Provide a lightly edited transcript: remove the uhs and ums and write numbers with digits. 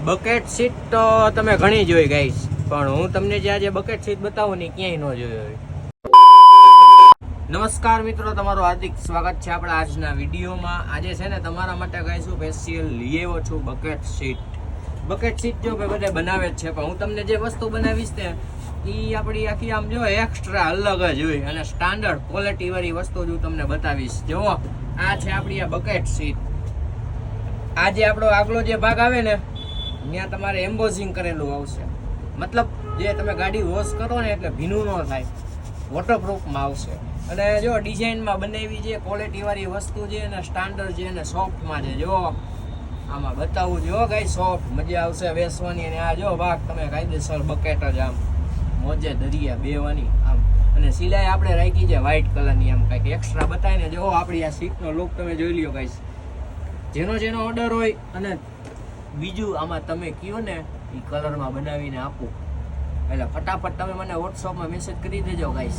Bucket seat તો તમે ઘણી જોઈ ગાઈસ, પણ હું તમને જે આજે બકેટ સીટ બતાવું ને ક્યાંય ન જોઈ હોય. નમસ્કાર મિત્રો, તમારું હાર્દિક સ્વાગત છે આપણા આજના વિડીયોમાં. આજે છે ને તમારા માટે ગાઈસ હું સ્પેશિયલ લઈ આવ્યો છું બકેટ સીટ. બકેટ સીટ જો ભાઈ બધા બનાવે જ છે, પણ હું તમને જે વસ્તુ બનાવીશ ને એ આપણી આખી આમ જો એક્સ્ટ્રા અલગ જ હોય અને સ્ટાન્ડર્ડ ક્વોલિટી વાળી વસ્તુ જ હું તમને બતાવીશ. જો આ છે આપણી આ બકેટ સીટ. આ જે આપણો આગલો જે ભાગ આવે ને ત્યાં તમારે એમ્બોઝિંગ કરેલું આવશે, મતલબ જે તમે ગાડી વોશ કરો ને એટલે ભીનું ન થાય, વોટરપ્રૂફમાં આવશે. અને જો ડિઝાઇનમાં બનાવી છે, ક્વોલિટી વાળી વસ્તુ છે અને સ્ટાન્ડર્ડ છે અને સોફ્ટમાં છે. જો આમાં બતાવું જો ગાઈ, સોફ્ટ મજા આવશે બેસવાની. અને આ જો ભાગ તમે કાયદેસર બકેટ જ આમ મોજે દરિયા બેવાની આમ. અને સિલાઈ આપણે રાખી છે વ્હાઈટ કલરની, આમ કંઈક એક્સ્ટ્રા બતાવીને જો આપણી આ સીટનો લુક તમે જોઈ લ્યો ગાઈસ. જેનો ઓર્ડર હોય અને બીજું આમાં તમે કયો ને એ કલરમાં બનાવીને આપો એટલે ફટાફટ તમે મને વોટ્સઅપમાં મેસેજ કરી દેજો ગાઈસ.